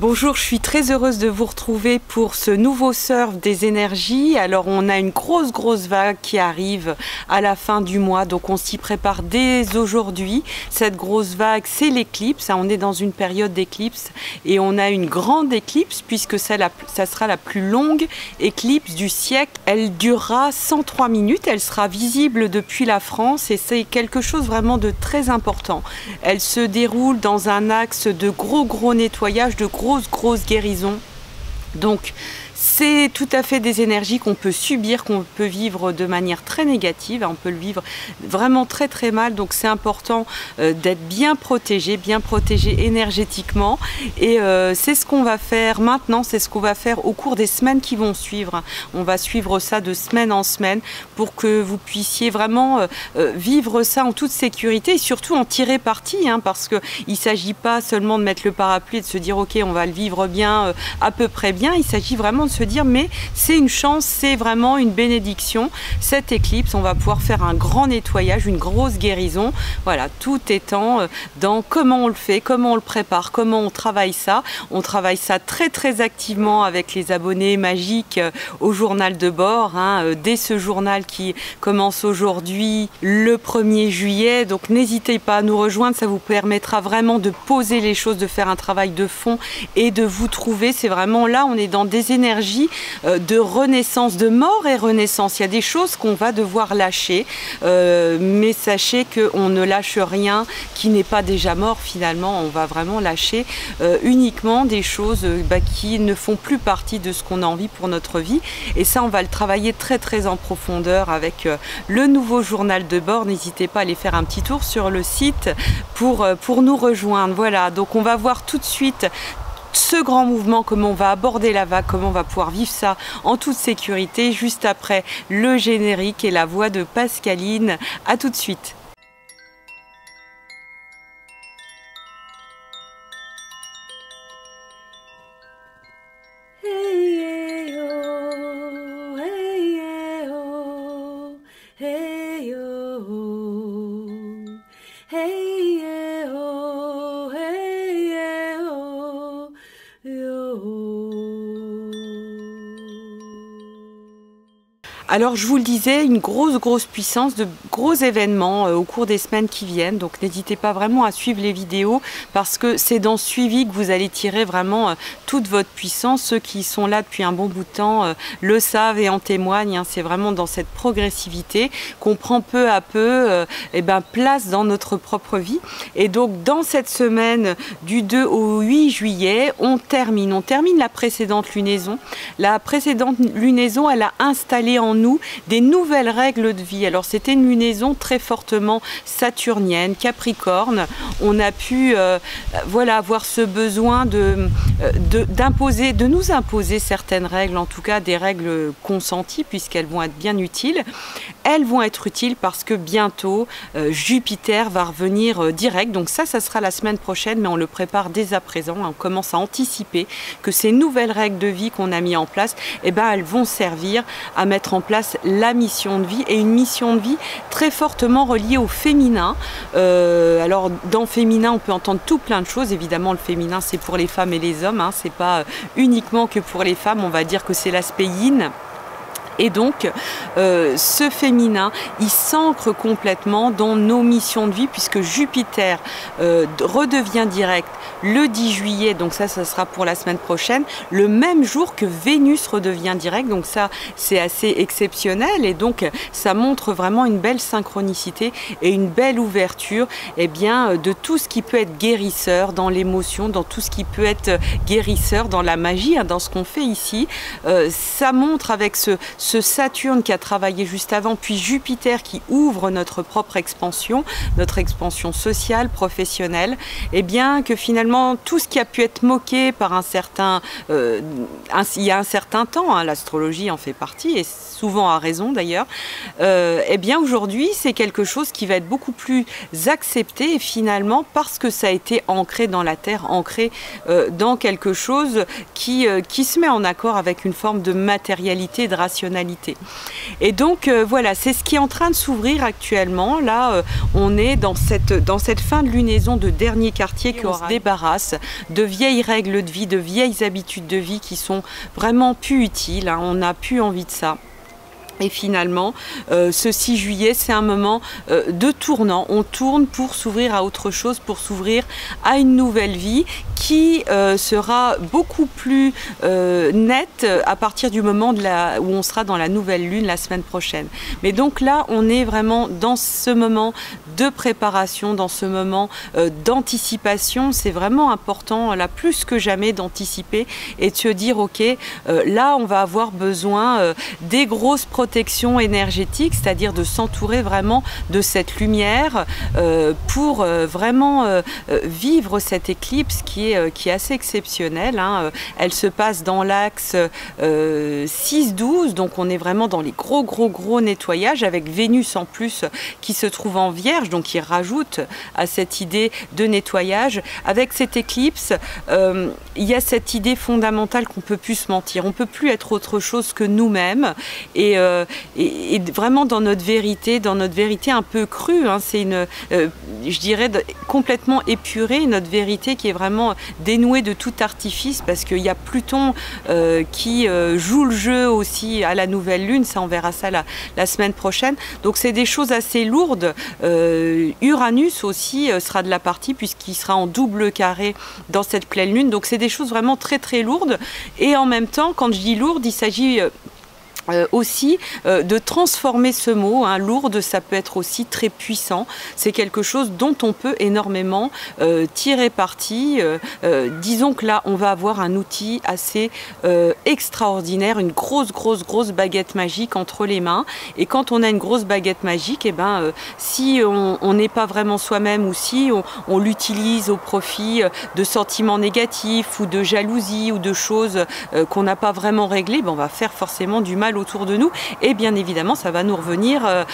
Bonjour, je suis très heureuse de vous retrouver pour ce nouveau surf des énergies. Alors on a une grosse vague qui arrive à la fin du mois, donc on s'y prépare dès aujourd'hui. Cette grosse vague, c'est l'éclipse, on est dans une période d'éclipse et on a une grande éclipse puisque ça sera la plus longue éclipse du siècle. Elle durera 103 minutes, elle sera visible depuis la France et c'est quelque chose vraiment de très important. Elle se déroule dans un axe de gros nettoyage, de grosse guérison. Donc c'est tout à fait des énergies qu'on peut subir, qu'on peut vivre de manière très négative, on peut le vivre vraiment très mal, donc c'est important d'être bien protégé énergétiquement et c'est ce qu'on va faire maintenant, c'est ce qu'on va faire au cours des semaines qui vont suivre. On va suivre ça de semaine en semaine pour que vous puissiez vraiment vivre ça en toute sécurité et surtout en tirer parti, parce qu'il ne s'agit pas seulement de mettre le parapluie et de se dire ok on va le vivre bien, à peu près bien, il s'agit vraiment de se dire mais c'est une chance, c'est vraiment une bénédiction. Cette éclipse, on va pouvoir faire un grand nettoyage, une grosse guérison. Voilà, tout étant dans comment on le fait, comment on le prépare, comment on travaille ça. On travaille ça très activement avec les abonnés magiques au journal de bord. Dès ce journal qui commence aujourd'hui, le 1er juillet. Donc n'hésitez pas à nous rejoindre, ça vous permettra vraiment de poser les choses, de faire un travail de fond et de vous trouver. C'est vraiment là, on est dans des énergies de renaissance, de mort et renaissance. Il y a des choses qu'on va devoir lâcher, mais sachez qu'on ne lâche rien qui n'est pas déjà mort finalement. On va vraiment lâcher uniquement des choses qui ne font plus partie de ce qu'on a envie pour notre vie. Et ça, on va le travailler très en profondeur avec le nouveau journal de bord. N'hésitez pas à aller faire un petit tour sur le site pour nous rejoindre. Voilà, donc on va voir tout de suite ce grand mouvement, comment on va aborder la vague, comment on va pouvoir vivre ça en toute sécurité, juste après le générique et la voix de Pascaline. À tout de suite. Alors je vous le disais, une grosse puissance, de gros événements au cours des semaines qui viennent. Donc n'hésitez pas vraiment à suivre les vidéos parce que c'est dans ce suivi que vous allez tirer vraiment toute votre puissance. Ceux qui sont là depuis un bon bout de temps le savent et en témoignent. C'est vraiment dans cette progressivité qu'on prend peu à peu place dans notre propre vie. Et donc dans cette semaine du 2 au 8 juillet, on termine la précédente lunaison. La précédente lunaison, elle a installé en nous des nouvelles règles de vie. Alors c'était une lunaison très fortement saturnienne, capricorne. On a pu avoir ce besoin de nous imposer certaines règles, en tout cas des règles consenties puisqu'elles vont être bien utiles. Elles vont être utiles parce que bientôt Jupiter va revenir direct. Donc ça sera la semaine prochaine, mais on le prépare dès à présent. On commence à anticiper que ces nouvelles règles de vie qu'on a mis en place, elles vont servir à mettre en place la mission de vie et une mission de vie très fortement reliée au féminin. Alors dans féminin, on peut entendre tout plein de choses. Évidemment, le féminin, c'est pour les femmes et les hommes. C'est pas uniquement que pour les femmes. On va dire que c'est l'aspect yin. Et donc, ce féminin, il s'ancre complètement dans nos missions de vie puisque Jupiter redevient direct le 10 juillet, donc ça sera pour la semaine prochaine, le même jour que Vénus redevient direct, donc ça c'est assez exceptionnel et donc ça montre vraiment une belle synchronicité et une belle ouverture de tout ce qui peut être guérisseur dans l'émotion, dans tout ce qui peut être guérisseur dans la magie, dans ce qu'on fait ici. Ça montre avec ce Saturne qui a travaillé juste avant, puis Jupiter qui ouvre notre propre expansion, notre expansion sociale, professionnelle, que finalement tout ce qui a pu être moqué par il y a un certain temps, l'astrologie en fait partie et souvent à raison d'ailleurs, aujourd'hui c'est quelque chose qui va être beaucoup plus accepté et finalement parce que ça a été ancré dans la terre, ancré dans quelque chose qui se met en accord avec une forme de matérialité, de rationalité fonctionnalités. Et donc voilà, c'est ce qui est en train de s'ouvrir actuellement. Là, on est dans cette fin de lunaison de dernier quartier qu'on se débarrasse de vieilles règles de vie, de vieilles habitudes de vie qui sont vraiment plus utiles, hein. On n'a plus envie de ça. Et finalement, ce 6 juillet, c'est un moment de tournant. On tourne pour s'ouvrir à autre chose, pour s'ouvrir à une nouvelle vie qui sera beaucoup plus nette à partir du moment où on sera dans la nouvelle lune la semaine prochaine. Mais donc là, on est vraiment dans ce moment de préparation, dans ce moment d'anticipation. C'est vraiment important, là, plus que jamais, d'anticiper et de se dire, ok, là, on va avoir besoin des grosses protection énergétique, c'est-à-dire de s'entourer vraiment de cette lumière pour vraiment vivre cette éclipse qui est assez exceptionnelle, hein. Elle se passe dans l'axe 6-12, donc on est vraiment dans les gros nettoyages avec Vénus en plus qui se trouve en Vierge, donc qui rajoute à cette idée de nettoyage. Avec cette éclipse, il y a cette idée fondamentale qu'on ne peut plus se mentir, on ne peut plus être autre chose que nous-mêmes et vraiment dans notre vérité un peu crue, hein. C'est je dirais, complètement épurée, notre vérité qui est vraiment dénouée de tout artifice, parce qu'il y a Pluton qui joue le jeu aussi à la nouvelle lune, ça on verra ça la semaine prochaine. Donc c'est des choses assez lourdes. Uranus aussi sera de la partie puisqu'il sera en double carré dans cette pleine lune, donc c'est des choses vraiment très lourdes. Et en même temps, quand je dis lourdes, il s'agit aussi de transformer ce mot, hein. Lourde, ça peut être aussi très puissant. C'est quelque chose dont on peut énormément tirer parti. Disons que là, on va avoir un outil assez extraordinaire, une grosse baguette magique entre les mains. Et quand on a une grosse baguette magique, eh ben, si on n'est pas vraiment soi-même ou si on l'utilise au profit de sentiments négatifs ou de jalousie ou de choses qu'on n'a pas vraiment réglées, ben, on va faire forcément du mal autour de nous et bien évidemment ça va nous revenir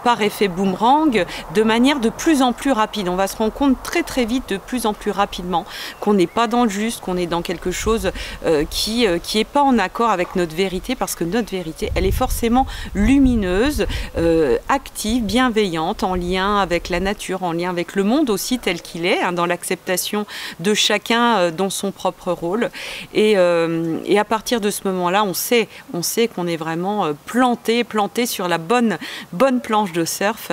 par effet boomerang de manière de plus en plus rapide. On va se rendre compte très vite, de plus en plus rapidement, qu'on n'est pas dans le juste, qu'on est dans quelque chose qui est pas en accord avec notre vérité, parce que notre vérité, elle est forcément lumineuse, active, bienveillante, en lien avec la nature, en lien avec le monde aussi tel qu'il est, hein, dans l'acceptation de chacun dans son propre rôle. Et à partir de ce moment-là, on sait qu'on est vraiment planté sur la bonne planche de surf.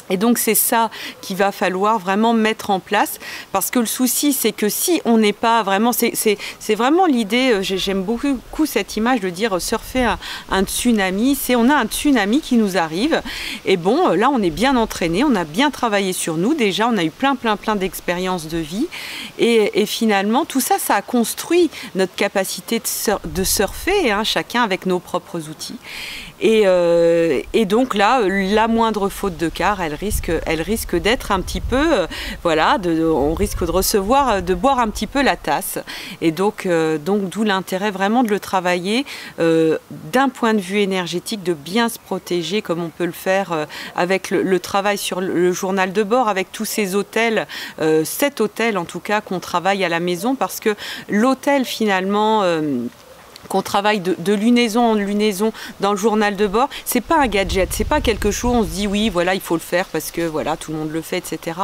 Et donc c'est ça qu'il va falloir vraiment mettre en place, parce que le souci c'est que si on n'est pas vraiment, c'est vraiment l'idée, j'aime beaucoup cette image de dire surfer un tsunami, on a un tsunami qui nous arrive, et bon là on est bien entraîné, on a bien travaillé sur nous, déjà on a eu plein d'expériences de vie, et finalement tout ça, ça a construit notre capacité de surfer, hein, chacun avec nos propres outils. Et donc là, la moindre faute de quart, elle risque d'être un petit peu, voilà, on risque de boire un petit peu la tasse. Et donc d'où l'intérêt vraiment de le travailler d'un point de vue énergétique, de bien se protéger comme on peut le faire avec le travail sur le journal de bord, avec tous ces hôtels, 7 hôtels en tout cas qu'on travaille à la maison, parce que l'hôtel finalement qu'on travaille de lunaison en lunaison dans le journal de bord, c'est pas un gadget, c'est pas quelque chose, on se dit oui, voilà, il faut le faire parce que voilà, tout le monde le fait, etc.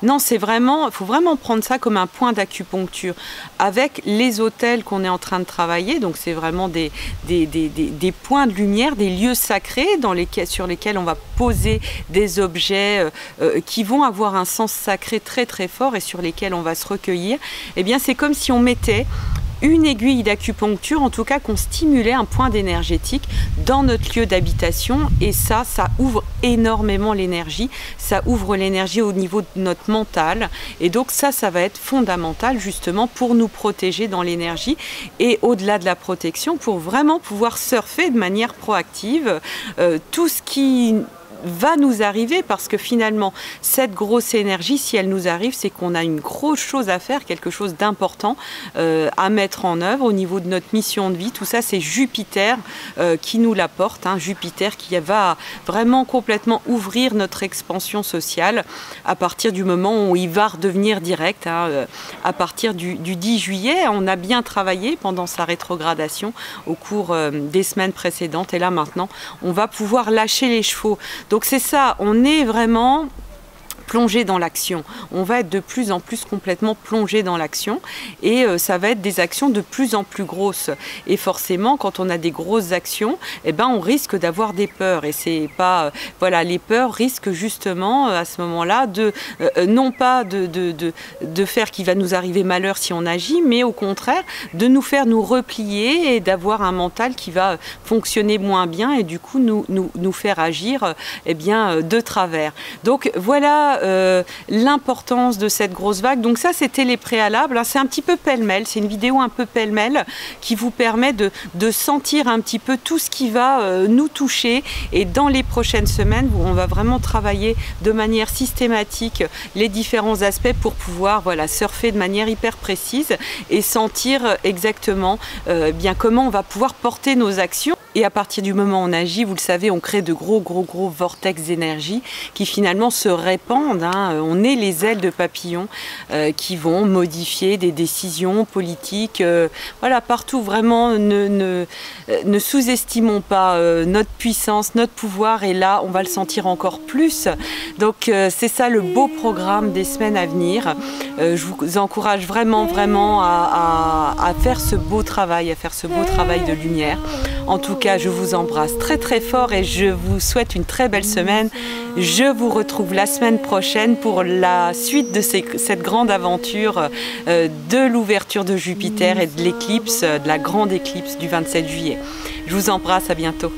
Non, c'est vraiment, il faut vraiment prendre ça comme un point d'acupuncture avec les hôtels qu'on est en train de travailler. Donc c'est vraiment des points de lumière, des lieux sacrés sur lesquels on va poser des objets qui vont avoir un sens sacré très fort et sur lesquels on va se recueillir. Eh bien, c'est comme si on mettait une aiguille d'acupuncture, en tout cas qu'on stimulait un point d'énergétique dans notre lieu d'habitation, et ça ouvre énormément l'énergie, ça ouvre l'énergie au niveau de notre mental, et donc ça va être fondamental justement pour nous protéger dans l'énergie, et au-delà de la protection, pour vraiment pouvoir surfer de manière proactive tout ce qui va nous arriver, parce que finalement, cette grosse énergie, si elle nous arrive, c'est qu'on a une grosse chose à faire, quelque chose d'important à mettre en œuvre au niveau de notre mission de vie. Tout ça, c'est Jupiter qui nous l'apporte, hein, Jupiter qui va vraiment complètement ouvrir notre expansion sociale à partir du moment où il va redevenir direct, hein, à partir du 10 juillet. On a bien travaillé pendant sa rétrogradation au cours des semaines précédentes, et là maintenant, on va pouvoir lâcher les chevaux. Donc c'est ça, on est vraiment plongé dans l'action. On va être de plus en plus complètement plongé dans l'action, et ça va être des actions de plus en plus grosses. Et forcément, quand on a des grosses actions, eh ben, on risque d'avoir des peurs. Et c'est pas, voilà, les peurs risquent justement à ce moment-là de non pas de faire qu'il va nous arriver malheur si on agit, mais au contraire de nous faire nous replier et d'avoir un mental qui va fonctionner moins bien, et du coup nous faire agir eh bien, de travers. Donc voilà l'importance de cette grosse vague. Donc ça, c'était les préalables. C'est un petit peu pêle-mêle, c'est une vidéo un peu pêle-mêle qui vous permet de sentir un petit peu tout ce qui va nous toucher. Et dans les prochaines semaines, on va vraiment travailler de manière systématique les différents aspects pour pouvoir, voilà, surfer de manière hyper précise et sentir exactement bien comment on va pouvoir porter nos actions. Et à partir du moment où on agit, vous le savez, on crée de gros vortex d'énergie qui finalement se répandent. Hein. On est les ailes de papillons qui vont modifier des décisions politiques. Voilà, partout, vraiment, ne sous-estimons pas notre puissance, notre pouvoir. Et là, on va le sentir encore plus. Donc, c'est ça le beau programme des semaines à venir. Je vous encourage vraiment à faire ce beau travail, de lumière. En tout cas, je vous embrasse très fort et je vous souhaite une très belle semaine. Je vous retrouve la semaine prochaine pour la suite de cette grande aventure de l'ouverture de Jupiter et de l'éclipse, de la grande éclipse du 27 juillet. Je vous embrasse, à bientôt.